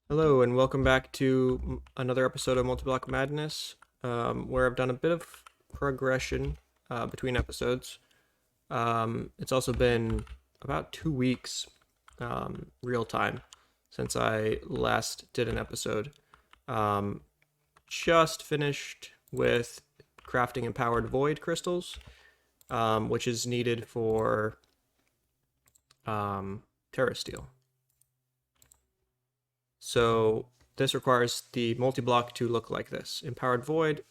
Hello and welcome back to another episode of Multiblock Madness, where I've done a bit of progression between episodes. It's also been about 2 weeks, real time, since I last did an episode. Um, just finished with crafting empowered void crystals, which is needed for Terra Steel. So this requires the multi-block to look like this: Empowered Void,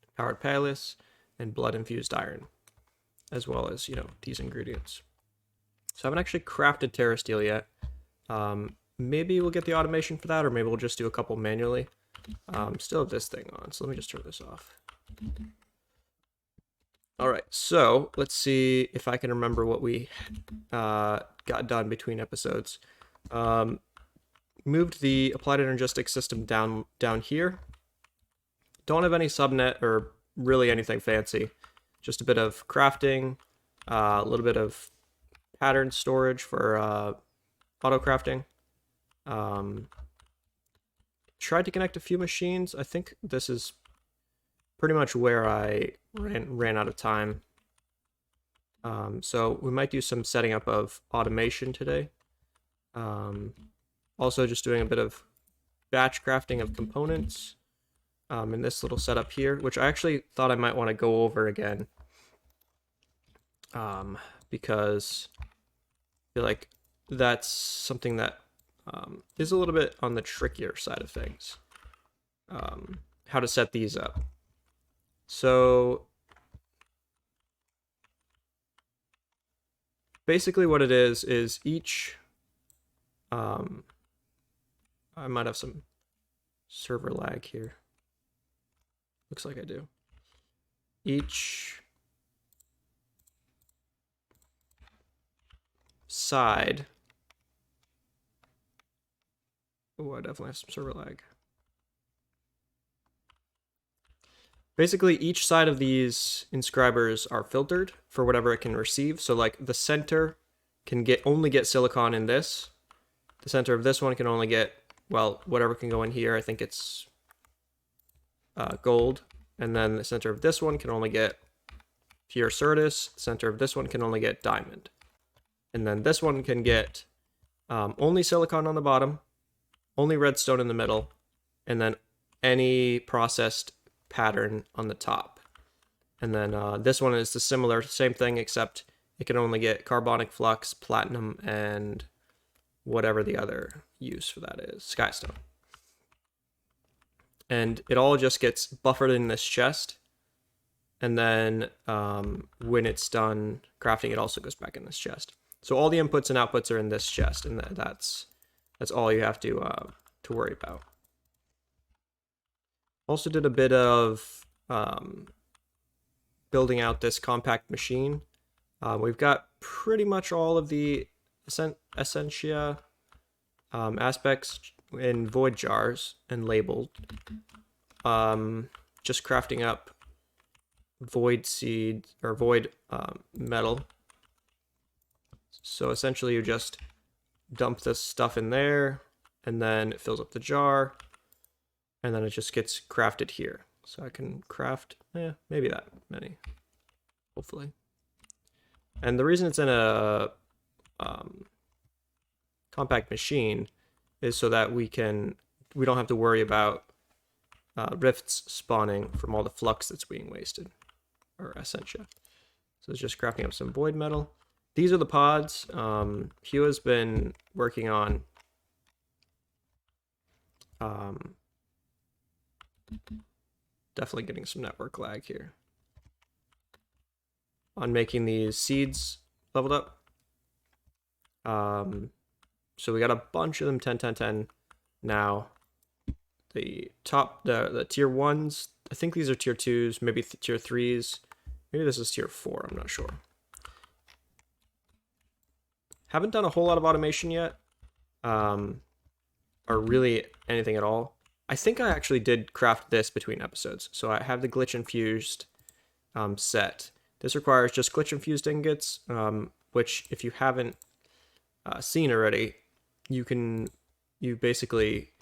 Empowered Palace, and Blood Infused Iron, as well as, these ingredients. So I haven't actually crafted Terra Steel yet. Maybe we'll get the automation for that, or maybe we'll just do a couple manually. Still have this thing on, so let me just turn this off. All right, so let's see if I can remember what we got done between episodes. Moved the applied energistic system down here. Don't have any subnet or really anything fancy. Just a bit of crafting, a little bit of pattern storage for auto crafting. Tried to connect a few machines. I think this is pretty much where I ran out of time. So we might do some setting up of automation today. Also just doing a bit of batch crafting of components in this little setup here, which I actually thought I might want to go over again, because I feel like that's something that is a little bit on the trickier side of things, how to set these up. So basically what it is each I might have some server lag here. Looks like I do. Each side. Oh, I definitely have some server lag. Basically, each side of these inscribers are filtered for whatever it can receive. So like the center can only get silicon in this. The center of this one can only get, well, whatever can go in here. I think it's gold. And then the center of this one can only get pure Certus. The center of this one can only get diamond. And then this one can get only silicon on the bottom, only redstone in the middle, and then any processed pattern on the top. And then this one is the same thing, except it can only get carbonic flux, platinum, and whatever the other use for that is, skystone. And it all just gets buffered in this chest, and then when it's done crafting, it also goes back in this chest. So all the inputs and outputs are in this chest, and that's all you have to worry about. Also did a bit of building out this compact machine. We've got pretty much all of the essentia aspects in void jars and labeled. Just crafting up void seed or void metal. So essentially you just dump this stuff in there, and then it fills up the jar, and then it just gets crafted here. So I can craft maybe that many, hopefully. And the reason it's in a compact machine is so that we don't have to worry about rifts spawning from all the flux that's being wasted, or essentia. So it's just crafting up some void metal. These are the pods. Hugh has been working on definitely getting some network lag here on making these seeds leveled up. So we got a bunch of them 10 10 10 now. The top, the tier 1s, I think these are tier 2s, maybe tier 3s. Maybe this is tier 4, I'm not sure. Haven't done a whole lot of automation yet, or really anything at all. I think I actually did craft this between episodes. So I have the glitch infused set. This requires just glitch infused ingots, which if you haven't seen already, you basically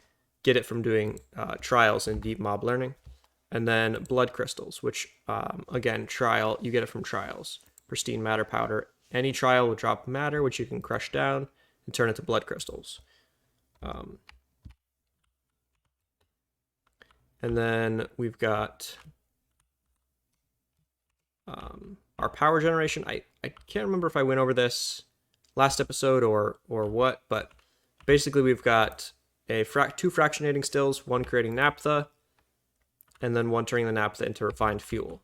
get it from doing trials in deep mob learning. And then blood crystals, which again, you get it from trials. Pristine matter powder. Any trial will drop matter, which you can crush down and turn into blood crystals. And then we've got our power generation. I can't remember if I went over this last episode or what, but basically we've got two fractionating stills, one creating naphtha, and then one turning the naphtha into refined fuel.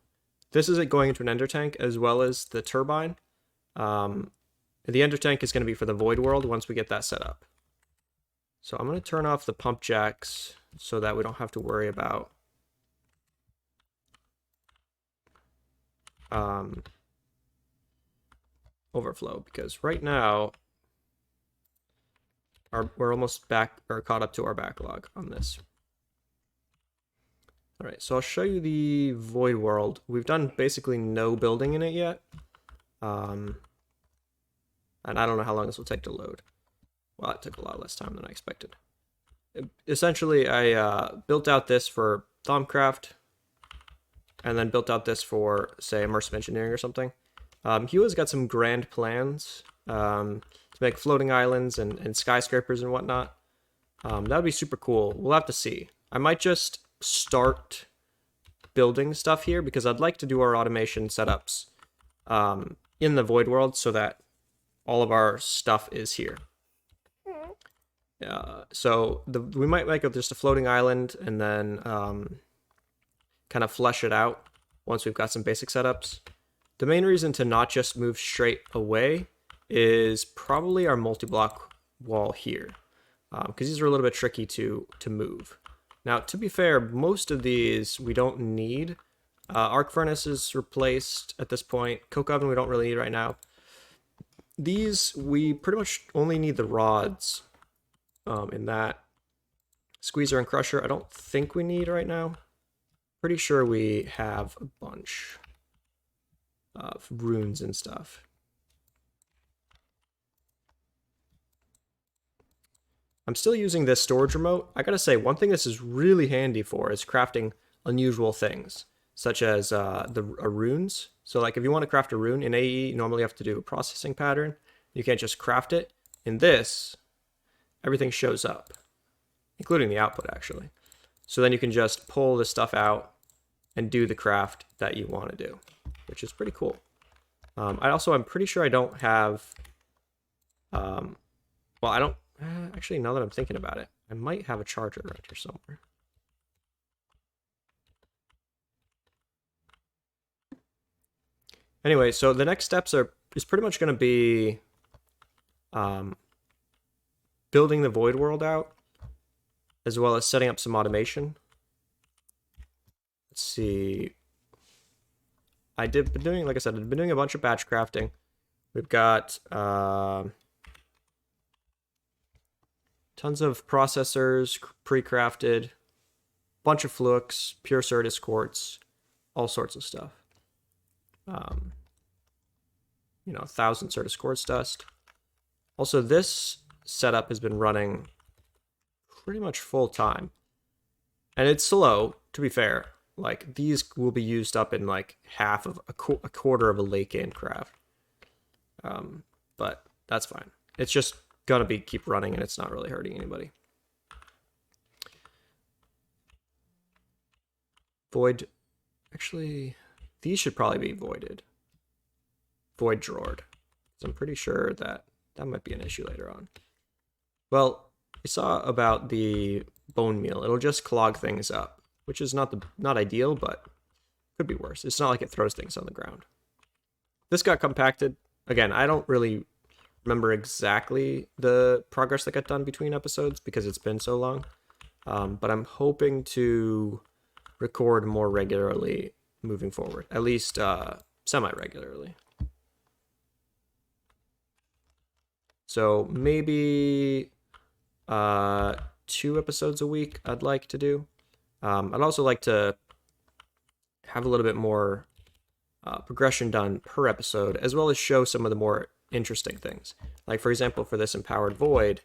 This is it going into an ender tank as well as the turbine. The ender tank is going to be for the void world once we get that set up. So I'm going to turn off the pump jacks so that we don't have to worry about overflow, because right now we're almost caught up to our backlog on this. All right, so I'll show you the void world. We've done basically no building in it yet. And I don't know how long this will take to load. Well, it took a lot less time than I expected. Essentially, I built out this for Thaumcraft, and then built out this for, say, immersive engineering or something. Hua's got some grand plans to make floating islands and skyscrapers and whatnot. That would be super cool. We'll have to see. I might just start building stuff here because I'd like to do our automation setups in the void world so that all of our stuff is here. So we might make it just a floating island and then kind of flesh it out once we've got some basic setups. The main reason to not just move straight away is probably our multi-block wall here, because these are a little bit tricky to move. Now, to be fair, most of these we don't need. Arc furnace is replaced at this point. Coke oven we don't really need right now. These, we pretty much only need the rods in that. Squeezer and crusher, I don't think we need right now. Pretty sure we have a bunch of runes and stuff. I'm still using this storage remote. I gotta say, one thing this is really handy for is crafting unusual things, such as runes. So like if you want to craft a rune in AE, you normally have to do a processing pattern. You can't just craft it. In this, everything shows up, including the output actually. So then you can just pull this stuff out and do the craft that you want to do, which is pretty cool. I'm pretty sure I don't have, well, I don't, actually, now that I'm thinking about it, I might have a charger right here somewhere. Anyway, so the next steps is pretty much going to be building the void world out, as well as setting up some automation. Let's see. Like I said, I've been doing a bunch of batch crafting. We've got tons of processors pre-crafted, bunch of flux, pure Certus quartz, all sorts of stuff. 1,000 Certus quartz dust. Also, this setup has been running pretty much full time, and it's slow, to be fair. Like, these will be used up in like half of a quarter of a lake in craft. But that's fine. It's just gonna keep running, and it's not really hurting anybody. Void, actually, these should probably be voided. Void drawered. So I'm pretty sure that might be an issue later on. Well, we saw about the bone meal. It'll just clog things up, which is not ideal, but could be worse. It's not like it throws things on the ground. This got compacted. Again, I don't really remember exactly the progress that got done between episodes because it's been so long. But I'm hoping to record more regularly moving forward, at least semi-regularly. So maybe 2 episodes a week I'd like to do. I'd also like to have a little bit more progression done per episode, as well as show some of the more interesting things. Like, for example, for this Empowered Void,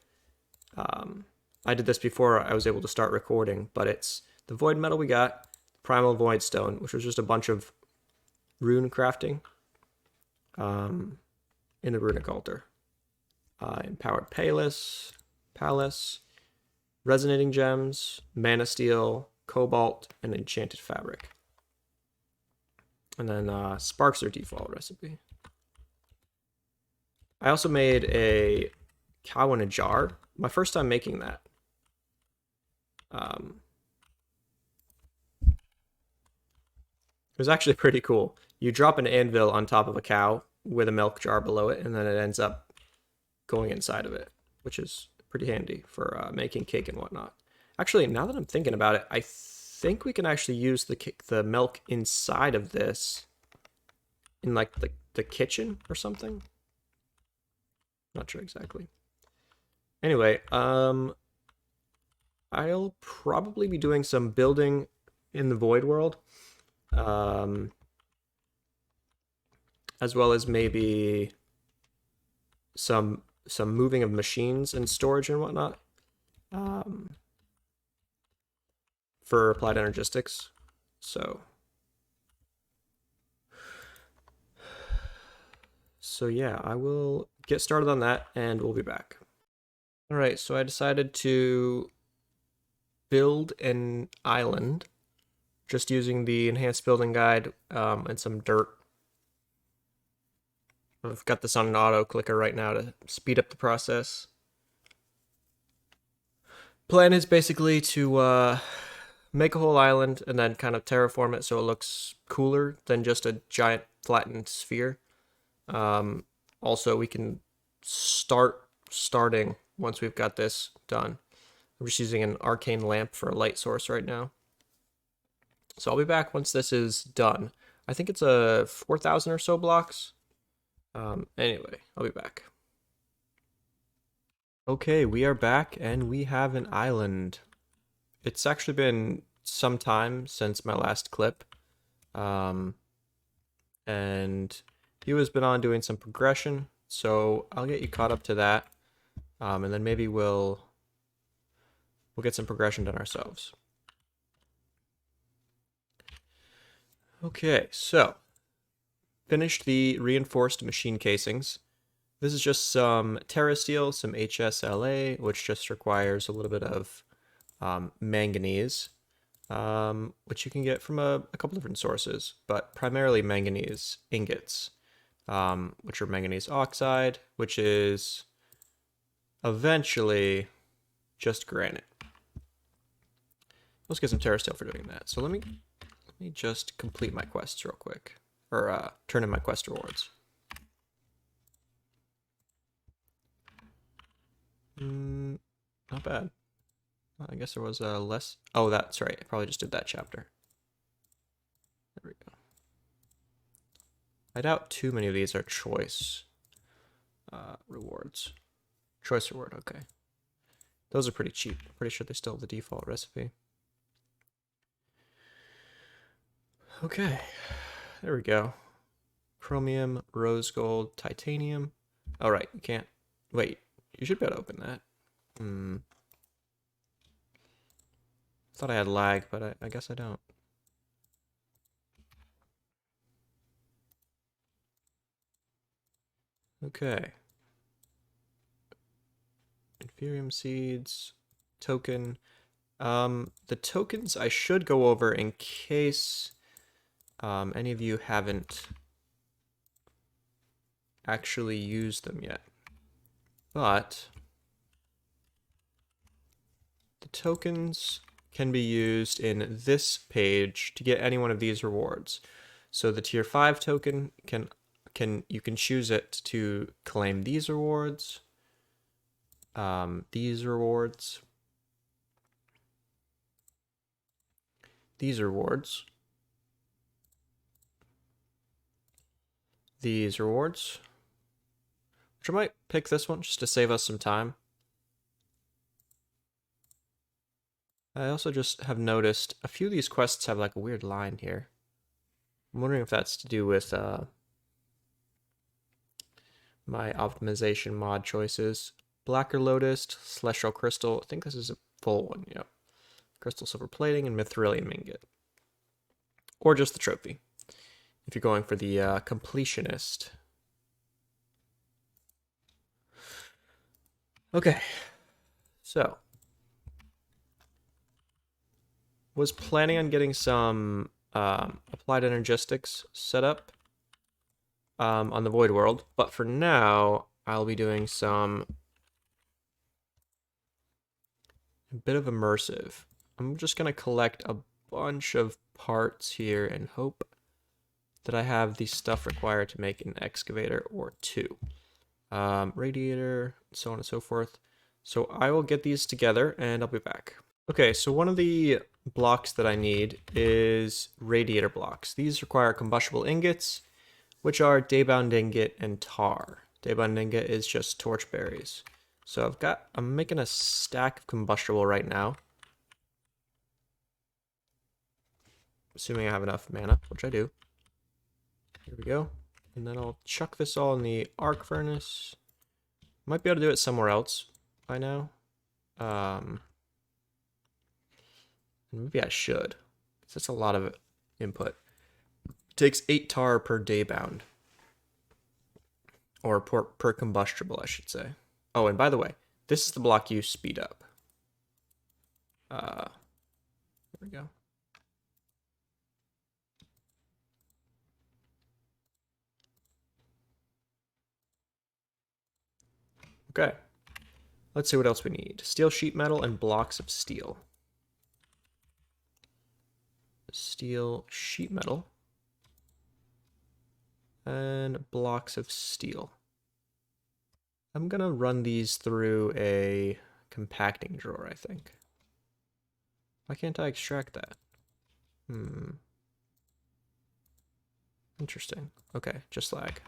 I did this before I was able to start recording, but it's the void metal we got, primal void stone, which was just a bunch of rune crafting in the runic altar. Empowered palace, resonating gems, mana steel, cobalt, and enchanted fabric. And then sparks are default recipe. I also made a cow in a jar. My first time making that. It was actually pretty cool. You drop an anvil on top of a cow with a milk jar below it, and then it ends up going inside of it, which is pretty handy for making cake and whatnot. Actually, now that I'm thinking about it, I think we can actually use the milk inside of this in like the kitchen or something. Not sure exactly. Anyway, I'll probably be doing some building in the void world, as well as maybe some moving of machines and storage and whatnot, for applied energistics. So yeah, I will get started on that and we'll be back. All right, so I decided to build an island just using the enhanced building guide and some dirt. I've got this on an auto clicker right now to speed up the process. Plan is basically to make a whole island and then kind of terraform it so it looks cooler than just a giant flattened sphere. Also, we can starting once we've got this done. I'm just using an arcane lamp for a light source right now. So I'll be back once this is done. I think it's a 4,000 or so blocks. Anyway, I'll be back. Okay, we are back and we have an island. It's actually been some time since my last clip. And he has been on doing some progression, so I'll get you caught up to that. And then maybe we'll get some progression done ourselves. Okay, so finished the reinforced machine casings. This is just some Terra Steel, some HSLA, which just requires a little bit of manganese, which you can get from a couple different sources, but primarily manganese ingots, which are manganese oxide, which is eventually just granite. Let's get some Terra Steel for doing that. So let me just complete my quests real quick, or turn in my quest rewards. Not bad. I guess there was less. Oh, that's right. I probably just did that chapter. There we go. I doubt too many of these are choice rewards. Choice reward, okay. Those are pretty cheap. Pretty sure they still have the default recipe. Okay, there we go. Chromium, rose gold, titanium. All right, you can't. Wait, you should be able to open that. Thought I had lag, but I guess I don't. Okay. Inferium seeds, token. The tokens I should go over in case any of you haven't actually used them yet. But the tokens can be used in this page to get any one of these rewards. So the tier 5 token you can choose it to claim these rewards, these rewards, these rewards, these rewards, which I might pick this one just to save us some time. I also just have noticed a few of these quests have like a weird line here. I'm wondering if that's to do with my optimization mod choices. Blacker Lotus, Celestial Crystal. I think this is a full one, yep. Crystal Silver Plating and Mithrilium Ingot. Or just the trophy, if you're going for the completionist. Okay, so was planning on getting some applied energistics set up on the Void World, but for now I'll be doing a bit of immersive. I'm just gonna collect a bunch of parts here and hope that I have the stuff required to make an excavator or two. Radiator, so on and so forth. So I will get these together and I'll be back. Okay, so one of the blocks that I need is Radiator Blocks. These require combustible ingots, which are Daybound Ingot and Tar. Daybound Ingot is just torchberries. So I'm making a stack of combustible right now. Assuming I have enough mana, which I do. Here we go. And then I'll chuck this all in the arc furnace. Might be able to do it somewhere else by now. Maybe I should. That's a lot of input. It takes 8 tar per day bound. Or per combustible, I should say. Oh, and by the way, this is the block you speed up. There we go. Okay. Let's see what else we need. Steel sheet metal and blocks of steel. Steel sheet metal. And blocks of steel. I'm gonna run these through a compacting drawer, I think. Why can't I extract that? Interesting. Okay, just lag.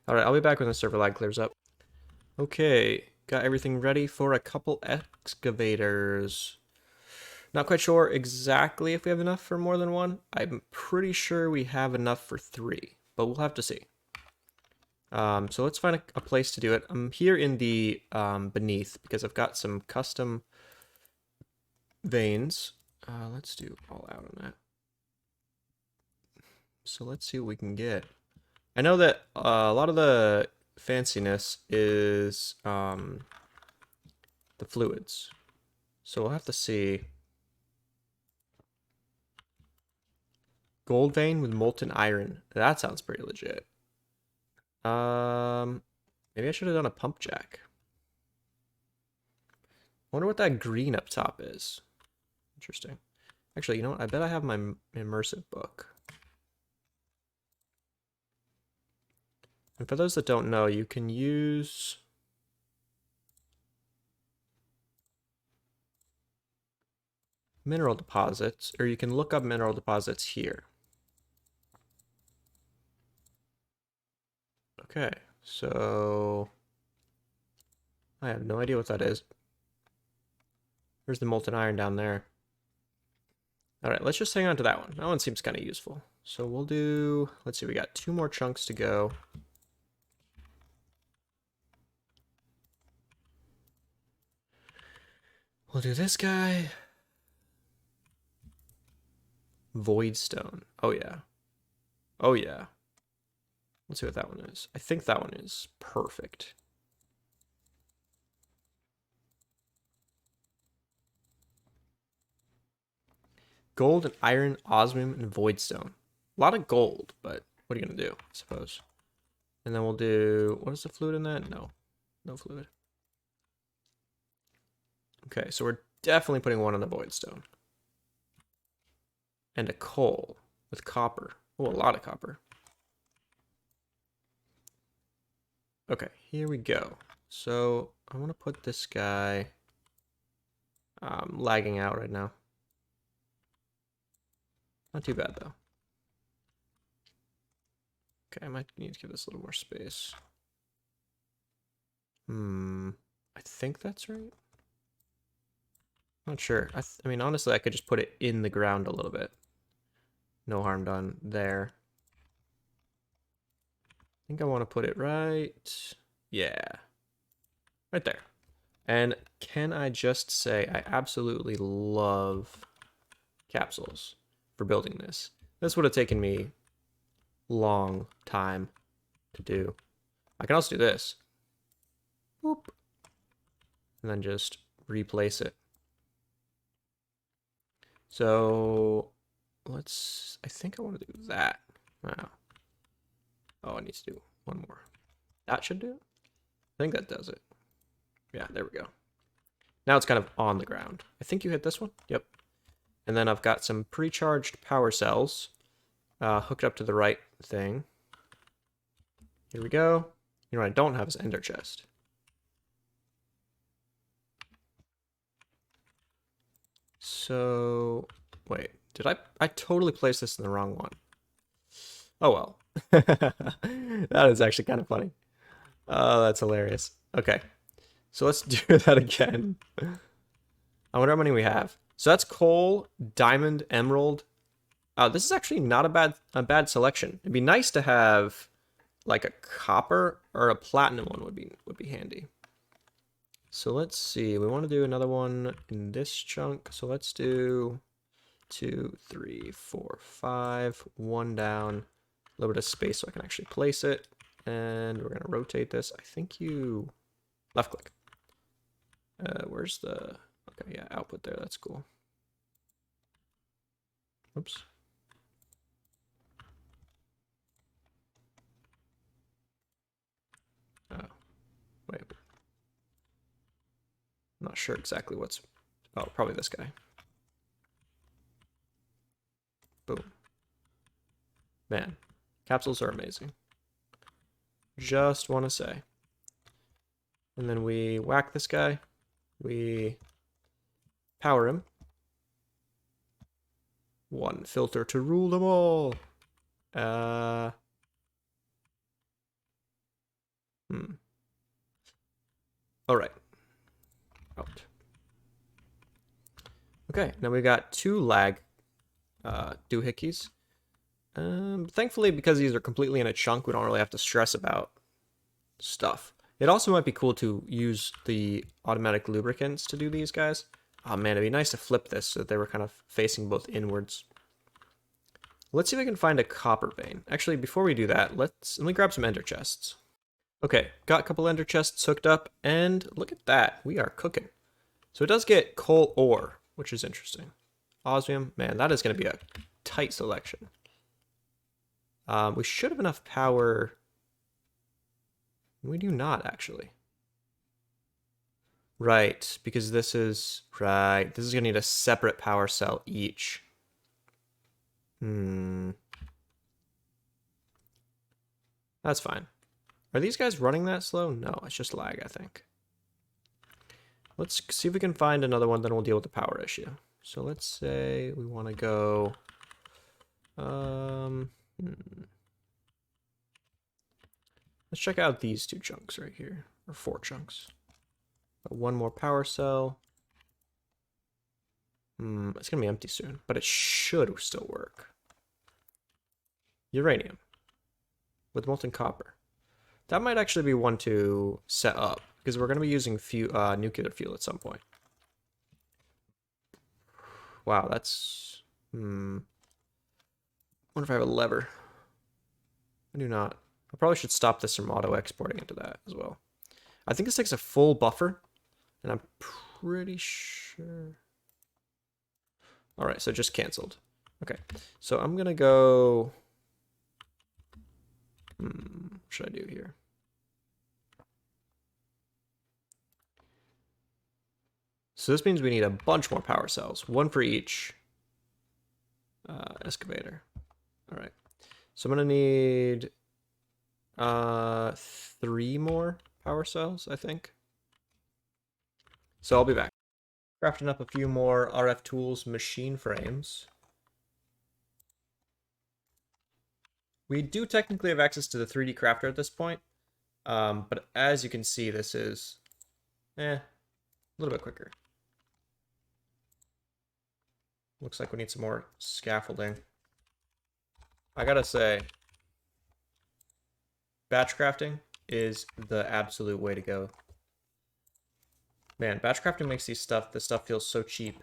Alright, I'll be back when the server lag clears up. Okay, got everything ready for a couple excavators. Not quite sure exactly if we have enough for more than one. I'm pretty sure we have enough for 3, but we'll have to see. So let's find a place to do it. I'm here in the beneath because I've got some custom veins. Let's do all out on that. So let's see what we can get. I know that a lot of the fanciness is the fluids. So we'll have to see. Gold vein with molten iron. That sounds pretty legit. Maybe I should have done a pump jack. I wonder what that green up top is. Interesting. Actually, you know what? I bet I have my immersive book. And for those that don't know, you can use mineral deposits, or you can look up mineral deposits here. Okay, so I have no idea what that is. There's the molten iron down there. All right, let's just hang on to that one. That one seems kind of useful. So we'll do, let's see, we got 2 more chunks to go. We'll do this guy. Void stone. Oh yeah. Oh yeah. Let's see what that one is. I think that one is perfect. Gold and iron, osmium, and void stone. A lot of gold, but what are you gonna do, I suppose? And then we'll do, what is the fluid in that? No, no fluid. Okay, so we're definitely putting 1 on the void stone. And a coal with copper. Oh, a lot of copper. Okay, here we go. So I want to put this guy lagging out right now. Not too bad though. Okay, I might need to give this a little more space. I think that's right. Not sure. I mean, honestly, I could just put it in the ground a little bit. No harm done there. think I want to put it right. Yeah. Right there. And can I just say I absolutely love capsules for building this. This would have taken me long time to do. I can also do this. Boop. And then just replace it. So I think I want to do that. Wow. Oh, I need to do one more. That should do it. I think that does it. Yeah, there we go. Now it's kind of on the ground. I think you hit this one. Yep. And then I've got some pre-charged power cells hooked up to the right thing. Here we go. You know what I don't have is ender chest. So, wait, did I totally placed this in the wrong one. Oh well. That is actually kind of funny. Oh, that's hilarious. Okay, so let's do that again. I wonder how many we have. So that's coal, diamond, emerald. This is actually not a bad selection. It'd be nice to have like a copper or a platinum one would be handy. So let's see. We want to do another one in this chunk. So let's do 2, 3, 4, 5. One down. A little bit of space so I can actually place it. And we're going to rotate this. I think you left click. Where's the... Okay, yeah, output there. That's cool. Oops. Oh, wait. I'm not sure exactly what's... Oh, probably this guy. Boom. Man, capsules are amazing. Just want to say. And then we whack this guy. We power him. One filter to rule them all. All right. Out. Okay, now we got 2 lag doohickeys. Thankfully, because these are completely in a chunk, we don't really have to stress about stuff. It also might be cool to use the automatic lubricants to do these guys. Oh man, it'd be nice to flip this so that they were kind of facing both inwards. Let's see if I can find a copper vein. Actually, before we do that, let me grab some ender chests. Okay, got a couple ender chests hooked up, and look at that, we are cooking. So it does get coal ore, which is interesting. Osmium, man, that is going to be a tight selection. We should have enough power. We do not, actually. Right, because this is... Right, this is going to need a separate power cell each. That's fine. Are these guys running that slow? No, it's just lag, I think. Let's see if we can find another one, then we'll deal with the power issue. So let's say we want to go... Let's check out these 2 chunks right here, or 4 chunks. Got 1 more power cell. It's gonna be empty soon, but it should still work. Uranium with molten copper. That might actually be one to set up, because we're gonna be using nuclear fuel at some point. Wow, that's... wonder if I have a lever. I do not. I probably should stop this from auto-exporting into that as well. I think this takes a full buffer, and I'm pretty sure... Alright, so just canceled. Okay, so I'm gonna go... what should I do here? So this means we need a bunch more power cells, 1 for each excavator. Alright, so I'm gonna need 3 more power cells, I think. So I'll be back. Crafting up a few more RF Tools machine frames. We do technically have access to the 3D crafter at this point, but as you can see, this is a little bit quicker. Looks like we need some more scaffolding. I gotta say, batch crafting is the absolute way to go. Man, batch crafting makes this stuff feels so cheap.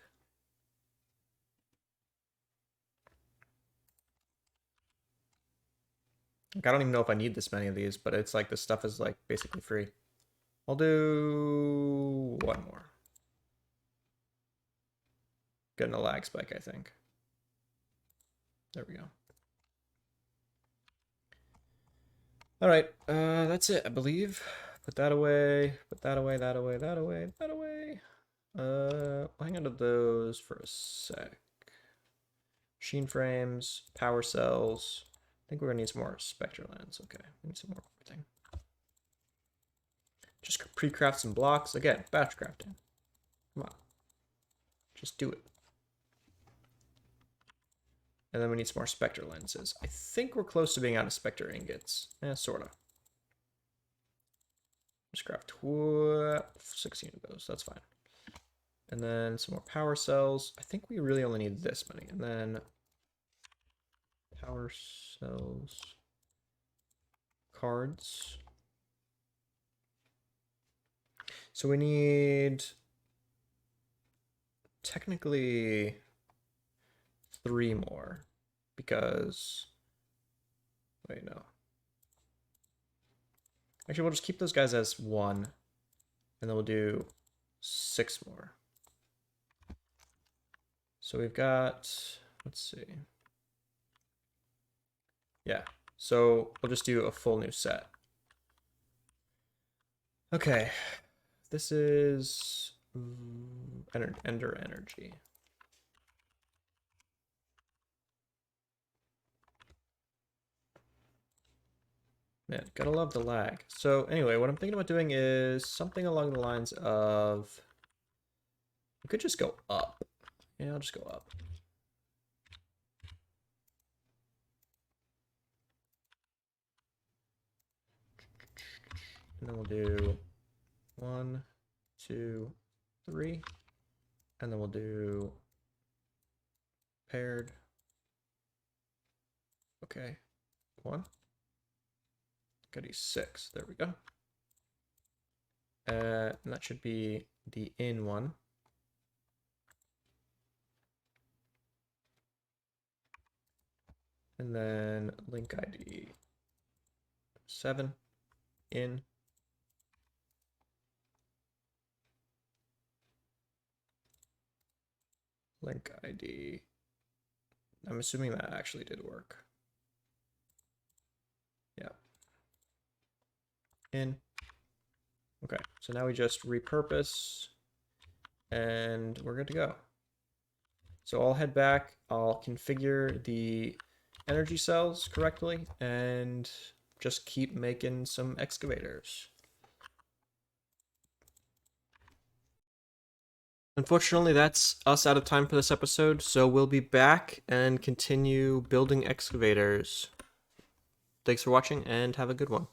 Like, I don't even know if I need this many of these, but it's like this stuff is like basically free. I'll do one more. Getting a lag spike, I think. There we go. All right, that's it, I believe. Put that away, put that away, that away, that away, that away. I'll hang on to those for a sec. Machine frames, power cells. I think we're gonna need some more spectre lens. Okay, we need some more everything. Just pre-craft some blocks. Again, batch crafting. Come on. Just do it. And then we need some more spectre lenses. I think we're close to being out of spectre ingots. Sorta. Just craft 16 of those. That's fine. And then some more power cells. I think we really only need this many. And then power cells. Cards. So we need technically 3 more because, wait, no. Actually, we'll just keep those guys as 1 and then we'll do 6 more. So we've got, let's see. Yeah, so we'll just do a full new set. Okay, this is Ender Energy. Man, gotta love the lag. So anyway, what I'm thinking about doing is something along the lines of, we could just go up. Yeah, I'll just go up. And then we'll do 1, 2, 3. And then we'll do paired. Okay, 1. Gotta do 6. There we go. And that should be the in one. And then link ID 7 in. Link ID. I'm assuming that actually did work. Yeah. In. Okay, so now we just repurpose and we're good to go. So I'll head back, I'll configure the energy cells correctly and just keep making some excavators. Unfortunately, that's us out of time for this episode, so we'll be back and continue building excavators. Thanks for watching and have a good one.